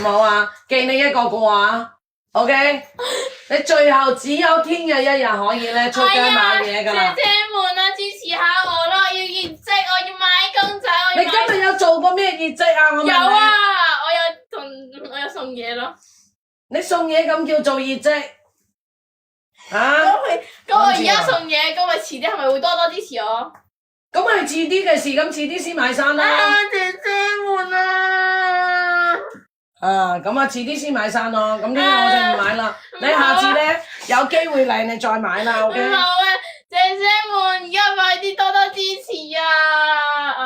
唔好啊，記你一個過啊 ，OK？ 你最後只有聽日一日可以咧出街買嘢㗎啦。姐姐們啊，支持下我咯！要業績，我要買公仔，我要買。你今日有做過咩業績啊？我問你。有啊，我有送嘢咯。你送嘢咁叫做業績？啊？咁我而家送嘢，咁咪遲啲係咪會多支持我？咁係遲啲嘅事，咁遲啲先買衫啦。姐姐們啊！咁啊，遲啲先買衫咯。咁呢個我就唔買啦。你下次咧有機會嚟，你再買啦。OK。唔好啊，姐姐們，而家快啲多支持啊！好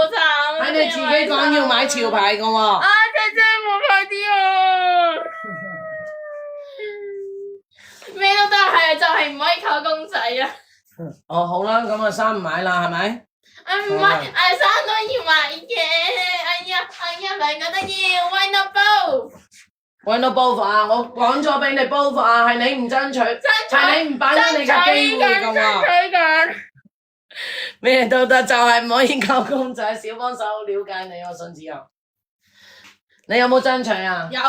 慘啊！睇你自己講要買潮牌嘅喎。姐姐們快啲啊！咩都得，係就係唔可以靠公仔啊！哦，好啦，咁啊衫唔買啦，係咪？唔係，衫都要買嘅。哎呀，兩個都要 ，why not both？ Why not both 啊？我講咗俾你 both 啊，係你唔爭取，係你唔把握你嘅機會㗎喎。咩都得，就係唔可以靠公仔。小幫手好了解你，我信子柔。你有冇爭取啊？有。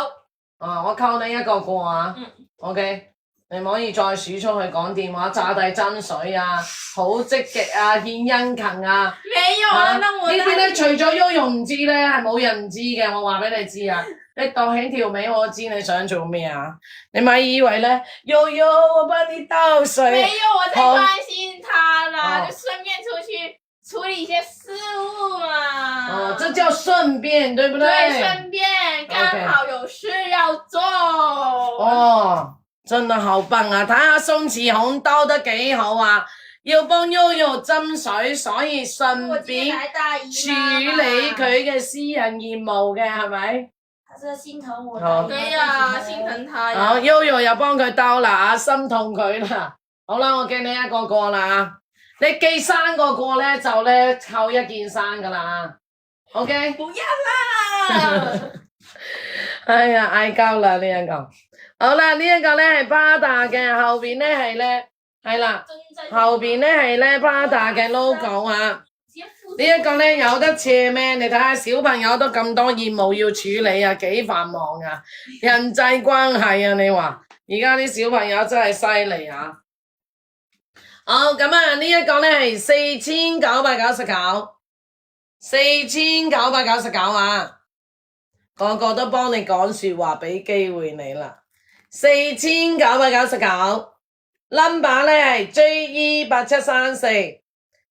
我扣你一個過啊。OK。你唔可以再數出去講電話，炸低真水啊，好積極啊，獻殷勤啊。沒有啊，那我呢啲咧，除咗Yoyo唔知咧，係冇人知嘅。我話俾你知啊，你度起條尾，我知你想做咩啊？你咪以為咧，Yoyo我幫你倒水。沒有，我在關心他啦，就順便出去處理一些事務嘛。這叫順便，對不對？對，順便，剛好有事要做。真係好棒啊！睇下宋慈紅兜得幾好啊！要幫Yoyo斟水，所以順便處理佢嘅私人業務嘅，係咪？他是心疼我。對呀，心疼他呀。Yoyo 又幫佢兜啦，心痛佢啦。好啦，我記你一個過啦，你記3個過咧，就咧扣1件衫噶啦。OK？ 不要啦！哎呀，嗌交啦呢一個。好啦，呢一個咧係Prada嘅，後邊咧係咧係啦，後邊咧係咧Prada嘅 logo 啊。呢一個咧有得斜咩？你睇下小朋友都咁多業務要處理啊，幾繁忙啊，人際關係啊，你話而家啲小朋友真係犀利啊！好，咁啊呢一個咧係4999， 4999啊，個個都幫你講說話，俾機會你啦。4999 number 咧係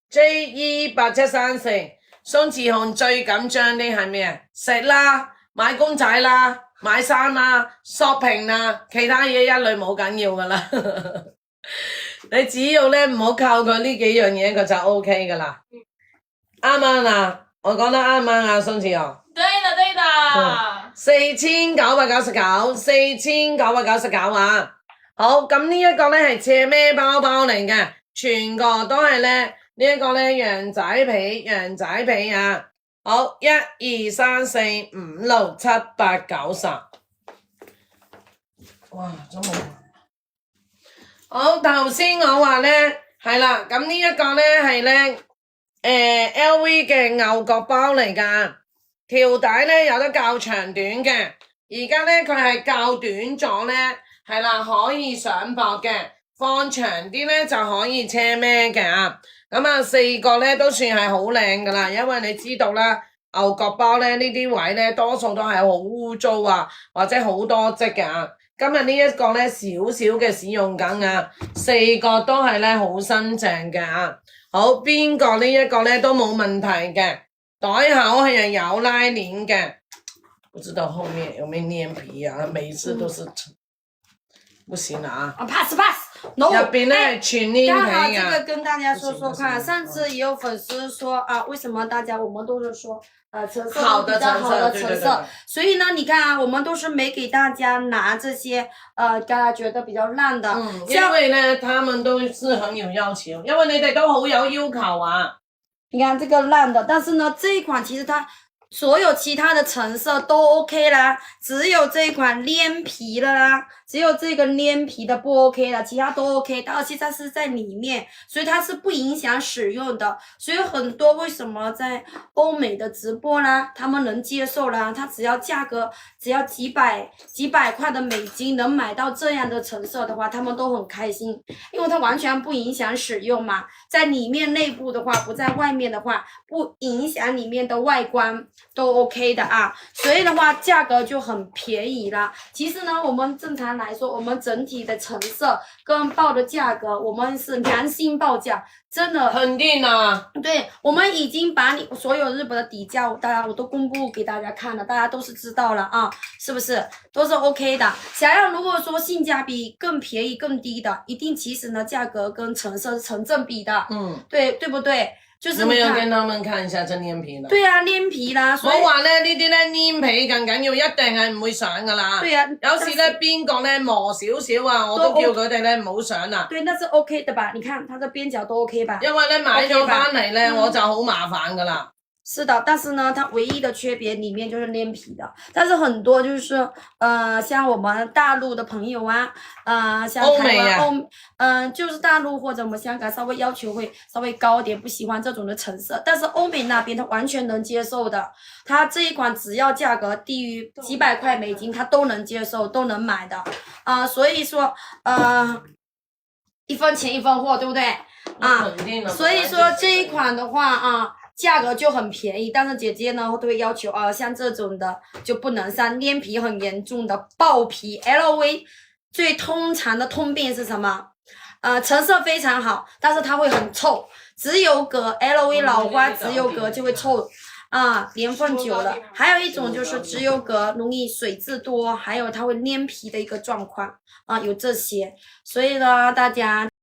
JE8734，JE8734。宋慈紅最緊張啲係咩啊？食啦，買公仔啦，買衫啦 ，shopping 啦，其他嘢一律冇緊要噶啦。你只要咧唔好靠佢呢幾樣嘢，佢就 OK 噶啦。啱唔啱啊？我講得啱唔啱啊，宋慈紅？對的，對的。4999，4999啊！好，咁呢一個咧係斜孭包包嚟嘅，全個都係咧呢一個咧羊仔皮啊！好，1、2、3、4、5、6、7、8、9、10。哇，真冇。好，頭先我話咧係啦，咁呢一個咧係咧LV 嘅牛角包嚟㗎。條帶咧有得較長短嘅，而家咧佢係較短咗咧，係啦，可以上膊嘅，放長啲咧就可以車孭嘅啊。咁啊4個咧都算係好靚噶啦，因為你知道啦，牛角包咧呢啲位咧多數都係好污糟啊，或者好多漬嘅啊。今日呢一個咧少少嘅使用緊啊，4個都係咧好新淨嘅啊。好，邊個呢一個咧都冇問題嘅。袋口係有拉鏈嘅，不知道後面有沒有粘皮啊？每次都是不行啊！pass， 入邊咧係全粘皮剛好嘅。這個跟大家說說看，上次也有粉絲說啊，為什麼我們都是說橙色好比較好的橙色，對，所以呢，你看啊，我們都是沒給大家拿這些大家覺得比較爛的，因為呢，他們都是很有要求，因為你哋都好有要求啊。你看這個爛的，但是呢，這一款其實它所有其他的成色都 OK 啦，只有这一款连皮了啦，只有这个连皮的不 OK 了，其他都 OK，而且它是在里面，所以它是不影响使用的。所以很多为什么在欧美的直播啦，他们能接受啦，它只要价格只要几百块的美金能买到这样的成色的话，他们都很开心，因为它完全不影响使用嘛，在里面内部的话，不在外面的话，不影响里面的外观。都 OK 的啊，所以的话价格就很便宜啦。其实呢，我们正常来说，我们整体的成色跟报的价格，我们是良心报价，真的肯定啊。对，我们已经把你所有日本的底价，我都公布给大家看了，大家都是知道了啊，是不是？都是 OK 的。想要如果说性价比更便宜、更低的，一定其实呢价格跟成色是成正比的。对不對？就是有冇有跟他們看一下真連皮啦？對啊，連皮啦，所以我話咧呢啲咧黏皮更緊要，一定係唔會上噶啦。對啊，有時咧邊角咧磨少少啊，我都叫佢哋咧唔好上啦。對，那是 OK 的吧？你看它的邊角都 OK 吧？因為咧買咗翻嚟咧，我就好麻煩噶啦。是的，但是呢，它唯一的缺别里面就是连皮的，但是很多就是像我们大陆的朋友啊，像台湾就是大陆或者我们香港稍微要求会稍微高点，不喜欢这种的成色，但是欧美那边它完全能接受的，它这一款只要价格低于几百块美金，它都能接受，都能买的所以说一分钱一分货，对不对所以说这一款的话价格就很便宜，但是姐姐呢都会要求像这种的就不能，像连皮很严重的爆皮 LV 最通常的通病是什么？成色非常好，但是它会很臭，直油格 LV 老花直油格就会臭年份久了。还有一种就是直油格容易水渍多，还有它会粘皮的一个状况有这些，所以呢大家